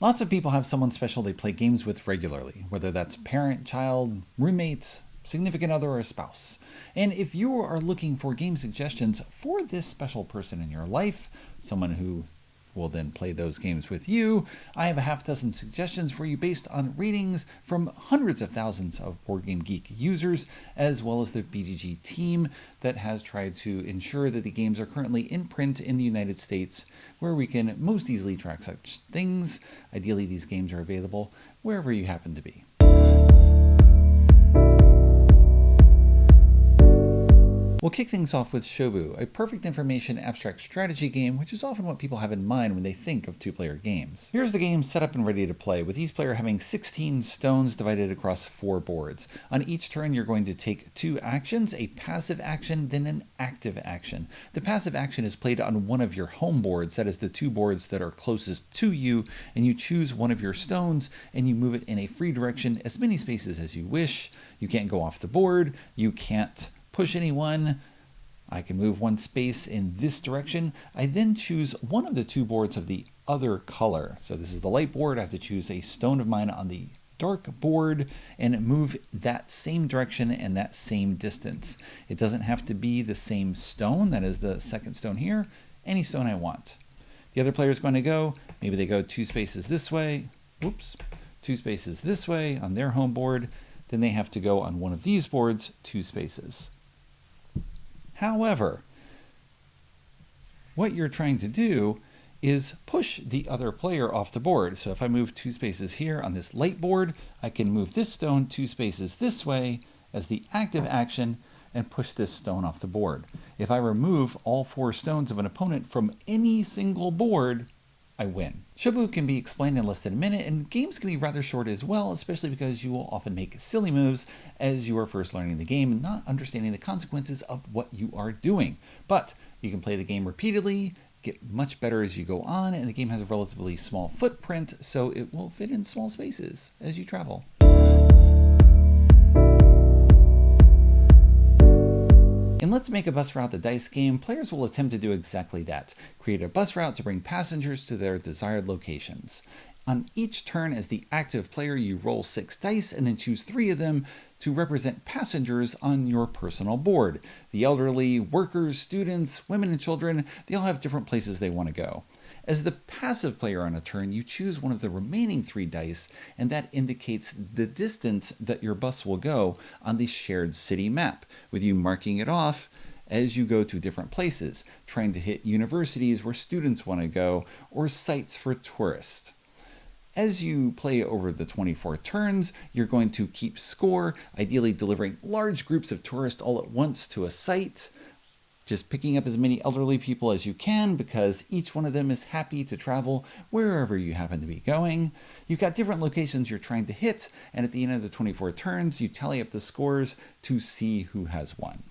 Lots of people have someone special they play games with regularly, whether that's a parent, child, roommate, significant other, or a spouse. And if you are looking for game suggestions for this special person in your life, someone who will then play those games with you, I have a half dozen suggestions for you based on ratings from hundreds of thousands of BoardGameGeek users, as well as the BGG team that has tried to ensure that the games are currently in print in the United States, where we can most easily track such things. Ideally, these games are available wherever you happen to be. We'll kick things off with SHŌBU, a perfect information abstract strategy game, which is often what people have in mind when they think of two-player games. Here's the game set up and ready to play, with each player having 16 stones divided across 4 boards. On each turn, you're going to take 2 actions, a passive action, then an active action. The passive action is played on one of your home boards, that is the 2 boards that are closest to you, and you choose one of your stones and you move it in a free direction, as many spaces as you wish. You can't go off the board, you can't push anyone. I can move 1 space in this direction. I then choose one of the 2 boards of the other color. So this is the light board. I have to choose a stone of mine on the dark board and move that same direction and that same distance. It doesn't have to be the same stone. That is the second stone here. Any stone I want. The other player is going to go, maybe they go 2 spaces this way. Oops. 2 spaces this way on their home board. Then they have to go on one of these boards 2 spaces. However, what you're trying to do is push the other player off the board. So if I move 2 spaces here on this light board, I can move this stone 2 spaces this way as the active action and push this stone off the board. If I remove all 4 stones of an opponent from any single board, I win. SHŌBU can be explained in less than a minute, and games can be rather short as well, especially because you will often make silly moves as you are first learning the game and not understanding the consequences of what you are doing. But you can play the game repeatedly, get much better as you go on, and the game has a relatively small footprint, so it will fit in small spaces as you travel. In Let's Make a Bus Route the Dice game, players will attempt to do exactly that, create a bus route to bring passengers to their desired locations. On each turn as the active player, you roll 6 dice and then choose 3 of them to represent passengers on your personal board. The elderly, workers, students, women and children, they all have different places they want to go. As the passive player on a turn, you choose one of the remaining 3 dice, and that indicates the distance that your bus will go on the shared city map, with you marking it off as you go to different places, trying to hit universities where students want to go, or sites for tourists. As you play over the 24 turns, you're going to keep score, ideally delivering large groups of tourists all at once to a site, just picking up as many elderly people as you can because each one of them is happy to travel wherever you happen to be going. You've got different locations you're trying to hit, and at the end of the 24 turns, you tally up the scores to see who has won.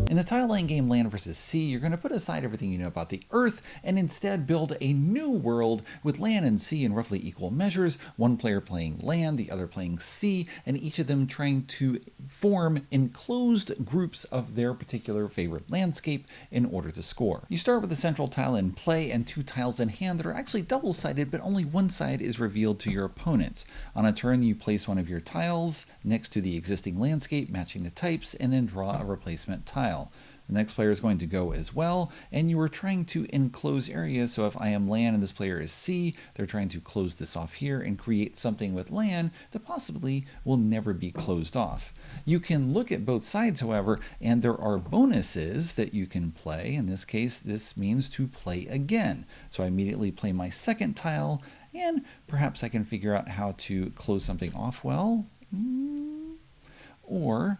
In the tile-laying game Land vs. Sea, you're going to put aside everything you know about the Earth and instead build a new world with land and sea in roughly equal measures, one player playing land, the other playing sea, and each of them trying to form enclosed groups of their particular favorite landscape in order to score. You start with a central tile in play and 2 tiles in hand that are actually double-sided, but only one side is revealed to your opponent. On a turn, you place one of your tiles next to the existing landscape, matching the types, and then draw a replacement tile. The next player is going to go as well, and you are trying to enclose areas. So if I am land and this player is sea, they're trying to close this off here and create something with land that possibly will never be closed off. You can look at both sides, however, and there are bonuses that you can play. In this case, this means to play again. So I immediately play my second tile, and perhaps I can figure out how to close something off well. Or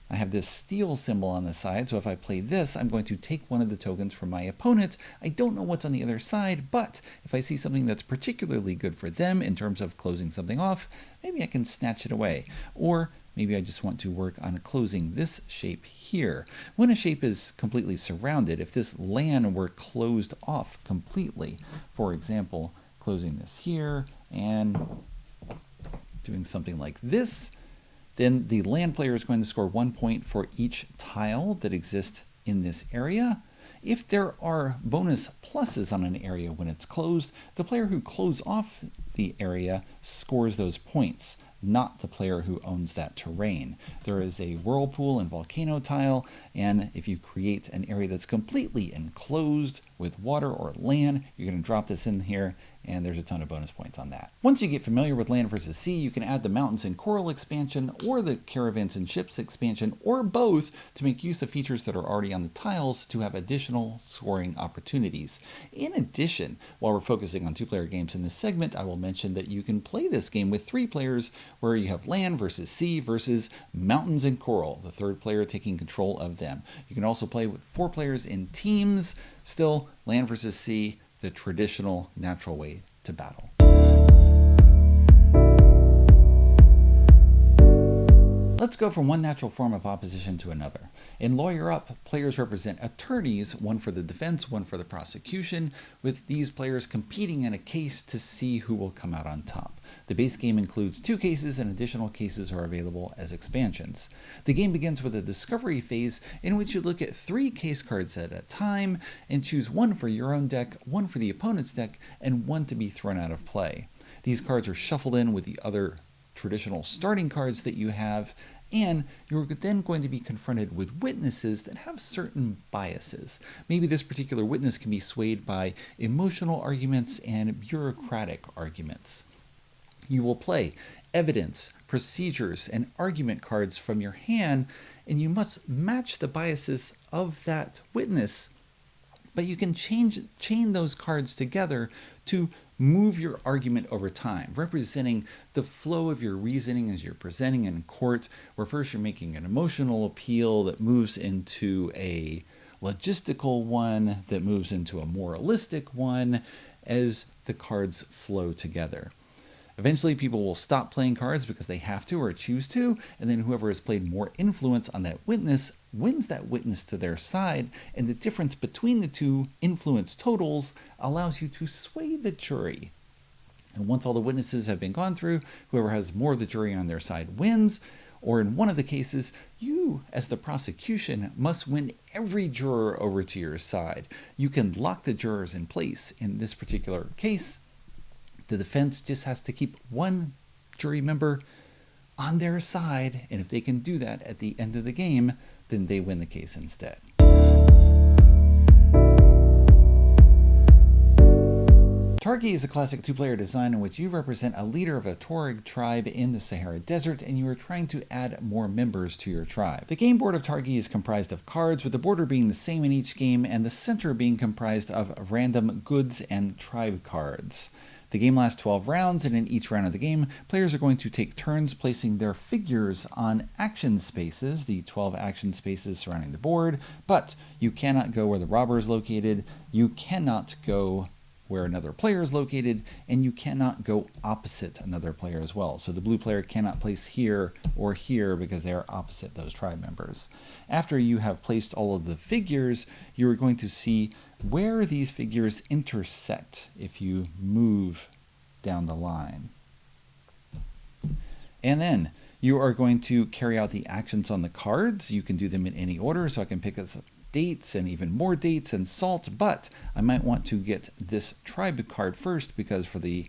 I have this steel symbol on the side, so if I play this, I'm going to take one of the tokens from my opponent. I don't know what's on the other side, but if I see something that's particularly good for them in terms of closing something off, maybe I can snatch it away. Or maybe I just want to work on closing this shape here. When a shape is completely surrounded, if this land were closed off completely, for example, closing this here and doing something like this, then the land player is going to score 1 point for each tile that exists in this area. If there are bonus pluses on an area when it's closed, the player who closed off the area scores those points, not the player who owns that terrain. There is a whirlpool and volcano tile, and if you create an area that's completely enclosed with water or land, you're going to drop this in here, and there's a ton of bonus points on that. Once you get familiar with land versus sea, you can add the mountains and coral expansion, or the caravans and ships expansion, or both, to make use of features that are already on the tiles to have additional scoring opportunities. In addition, while we're focusing on two-player games in this segment, I will mention that you can play this game with 3 players, where you have land versus sea versus mountains and coral, the third player taking control of them. You can also play with 4 players in teams, still land versus sea, the traditional natural way to battle. Let's go from one natural form of opposition to another. In Lawyer Up, players represent attorneys, one for the defense, one for the prosecution, with these players competing in a case to see who will come out on top. The base game includes 2 cases, and additional cases are available as expansions. The game begins with a discovery phase in which you look at 3 case cards at a time and choose 1 for your own deck, 1 for the opponent's deck, and 1 to be thrown out of play. These cards are shuffled in with the other traditional starting cards that you have, and you're then going to be confronted with witnesses that have certain biases. Maybe this particular witness can be swayed by emotional arguments and bureaucratic arguments. You will play evidence, procedures, and argument cards from your hand, and you must match the biases of that witness, but you can chain those cards together to move your argument over time, representing the flow of your reasoning as you're presenting in court, where first you're making an emotional appeal that moves into a logistical one, that moves into a moralistic one, as the cards flow together. Eventually, people will stop playing cards because they have to or choose to, and then whoever has played more influence on that witness wins that witness to their side, and the difference between the 2 influence totals allows you to sway the jury. And once all the witnesses have been gone through, whoever has more of the jury on their side wins, or in one of the cases, you, as the prosecution, must win every juror over to your side. You can lock the jurors in place. In this particular case, the defense just has to keep 1 jury member on their side, and if they can do that at the end of the game, then they win the case instead. Targi is a classic 2-player design in which you represent a leader of a Tuareg tribe in the Sahara Desert, and you are trying to add more members to your tribe. The game board of Targi is comprised of cards, with the border being the same in each game, and the center being comprised of random goods and tribe cards. The game lasts 12 rounds, and in each round of the game, players are going to take turns placing their figures on action spaces, the 12 action spaces surrounding the board, but you cannot go where the robber is located, you cannot go where another player is located, and you cannot go opposite another player as well. So the blue player cannot place here or here because they are opposite those tribe members. After you have placed all of the figures, you are going to see where these figures intersect if you move down the line. And then you are going to carry out the actions on the cards. You can do them in any order, so I can pick up dates and even more dates and salt, but I might want to get this tribe card first because for the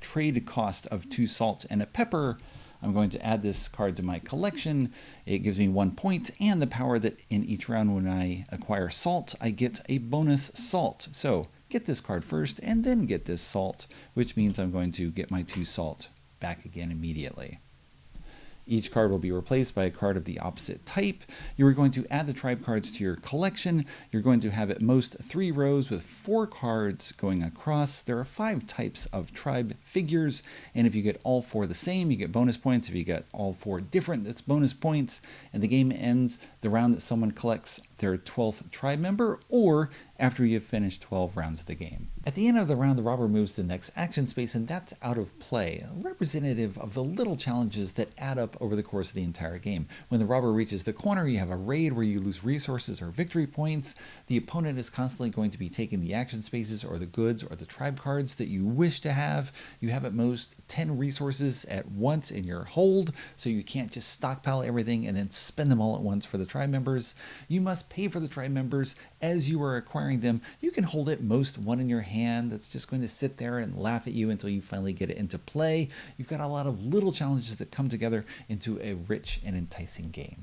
trade cost of 2 salt and a pepper, I'm going to add this card to my collection. It gives me 1 point and the power that in each round when I acquire salt, I get a bonus salt. So get this card first and then get this salt, which means I'm going to get my 2 salt back again immediately. Each card will be replaced by a card of the opposite type. You are going to add the tribe cards to your collection. You're going to have at most 3 rows with 4 cards going across. There are 5 types of tribe figures, and if you get all 4 the same, you get bonus points. If you get all 4 different, that's bonus points. And the game ends the round that someone collects their 12th tribe member, or after you've finished 12 rounds of the game. At the end of the round, the robber moves to the next action space, and that's out of play, representative of the little challenges that add up over the course of the entire game. When the robber reaches the corner, you have a raid where you lose resources or victory points. The opponent is constantly going to be taking the action spaces or the goods or the tribe cards that you wish to have. You have at most 10 resources at once in your hold, so you can't just stockpile everything and then spend them all at once for the tribe members. You must pay for the tribe members as you are acquiring them. You can hold at most one in your hand that's just going to sit there and laugh at you until you finally get it into play. You've got a lot of little challenges that come together into a rich and enticing game.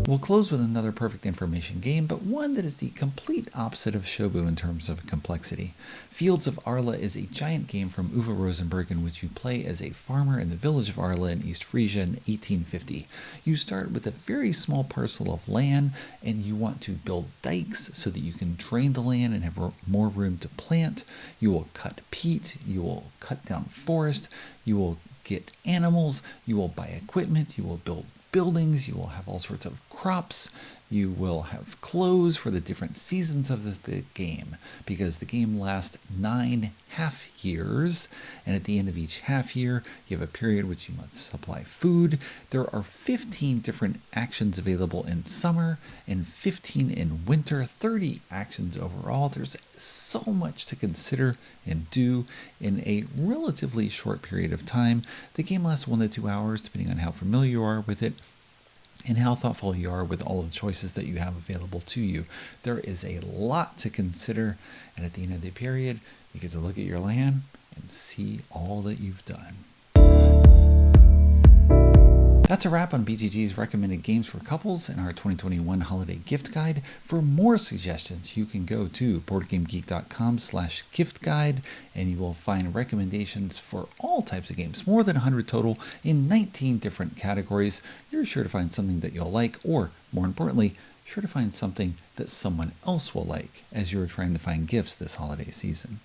We'll close with another perfect information game, but one that is the complete opposite of SHŌBU in terms of complexity. Fields of Arla is a giant game from Uwe Rosenberg in which you play as a farmer in the village of Arle in East Frisia in 1850. You start with a very small parcel of land, and you want to build dikes so that you can drain the land and have more room to plant. You will cut peat, you will cut down forest, you will get animals, you will buy equipment, you will build buildings, you will have all sorts of crops, you will have clothes for the different seasons of the game, because the game lasts 9 half years, and at the end of each half year you have a period which you must supply food. There are 15 different actions available in summer and 15 in winter, 30 actions overall. There's so much to consider and do in a relatively short period of time. The game lasts 1 to 2 hours depending on how familiar you are with it and how thoughtful you are with all of the choices that you have available to you. There is a lot to consider, and at the end of the period, you get to look at your land and see all that you've done. That's a wrap on BGG's recommended games for couples and our 2021 holiday gift guide. For more suggestions, you can go to BoardGameGeek.com/gift guide, and you will find recommendations for all types of games, more than 100 total in 19 different categories. You're sure to find something that you'll like, or more importantly, sure to find something that someone else will like as you're trying to find gifts this holiday season.